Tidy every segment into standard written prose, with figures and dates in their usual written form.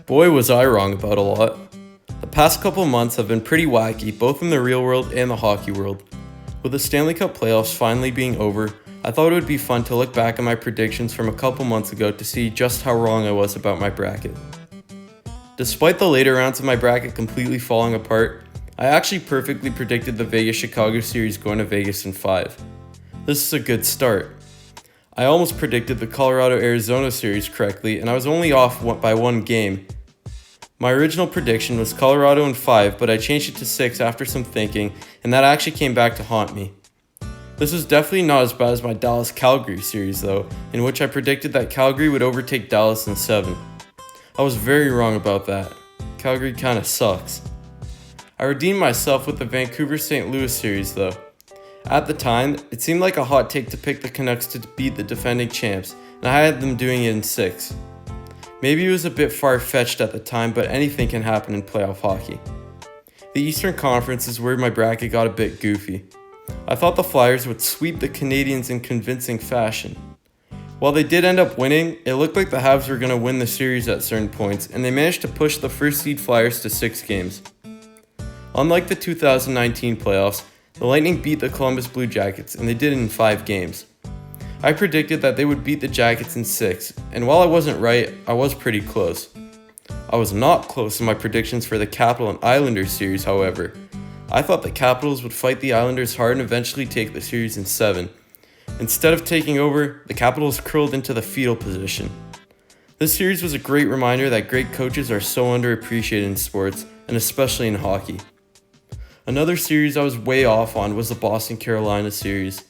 Boy, was I wrong about a lot. The past couple months have been pretty wacky, both in the real world and the hockey world. With the Stanley Cup playoffs finally being over, I thought it would be fun to look back at my predictions from a couple months ago to see just how wrong I was about my bracket. Despite the later rounds of my bracket completely falling apart, I actually perfectly predicted the Vegas-Chicago series going to Vegas in 5. This is a good start. I almost predicted the Colorado-Arizona series correctly, and I was only off by one game. My original prediction was Colorado in 5, but I changed it to 6 after some thinking, and that actually came back to haunt me. This was definitely not as bad as my Dallas-Calgary series though, in which I predicted that Calgary would overtake Dallas in 7. I was very wrong about that. Calgary kinda sucks. I redeemed myself with the Vancouver-St. Louis series though. At the time, it seemed like a hot take to pick the Canucks to beat the defending champs, and I had them doing it in 6. Maybe it was a bit far-fetched at the time, but anything can happen in playoff hockey. The Eastern Conference is where my bracket got a bit goofy. I thought the Flyers would sweep the Canadiens in convincing fashion. While they did end up winning, it looked like the Habs were going to win the series at certain points, and they managed to push the first-seed Flyers to 6 games. Unlike the 2019 playoffs, the Lightning beat the Columbus Blue Jackets, and they did it in 5 games. I predicted that they would beat the Jackets in 6, and while I wasn't right, I was pretty close. I was not close in my predictions for the Capital and Islanders series, however. I thought the Capitals would fight the Islanders hard and eventually take the series in 7. Instead of taking over, the Capitals curled into the fetal position. This series was a great reminder that great coaches are so underappreciated in sports, and especially in hockey. Another series I was way off on was the Boston-Carolina series.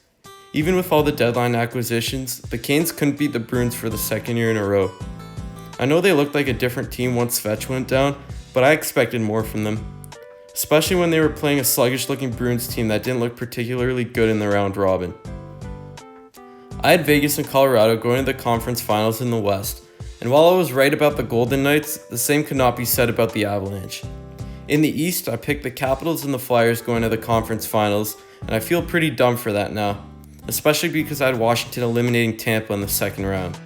Even with all the deadline acquisitions, the Canes couldn't beat the Bruins for the second year in a row. I know they looked like a different team once Fetch went down, but I expected more from them. Especially when they were playing a sluggish-looking Bruins team that didn't look particularly good in the round robin. I had Vegas and Colorado going to the conference finals in the West, and while I was right about the Golden Knights, the same could not be said about the Avalanche. In the East, I picked the Capitals and the Flyers going to the conference finals, and I feel pretty dumb for that now, especially because I had Washington eliminating Tampa in the second round.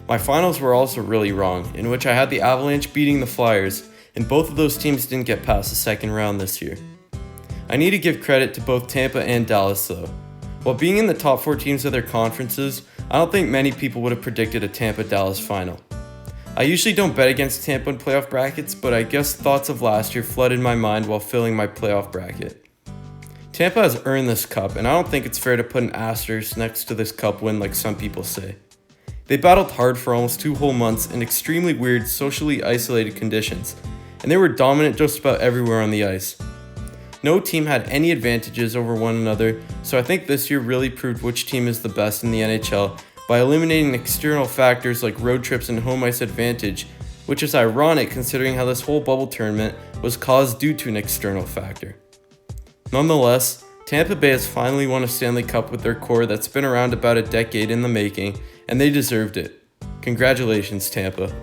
My finals were also really wrong, in which I had the Avalanche beating the Flyers, and both of those teams didn't get past the second round this year. I need to give credit to both Tampa and Dallas though. While being in the top 4 teams of their conferences, I don't think many people would have predicted a Tampa-Dallas final. I usually don't bet against Tampa in playoff brackets, but I guess thoughts of last year flooded my mind while filling my playoff bracket. Tampa has earned this cup, and I don't think it's fair to put an asterisk next to this cup win like some people say. They battled hard for almost 2 whole months in extremely weird, socially isolated conditions, and they were dominant just about everywhere on the ice. No team had any advantages over one another, so I think this year really proved which team is the best in the NHL by eliminating external factors like road trips and home ice advantage, which is ironic considering how this whole bubble tournament was caused due to an external factor. Nonetheless, Tampa Bay has finally won a Stanley Cup with their core that's been around about a decade in the making, and they deserved it. Congratulations, Tampa.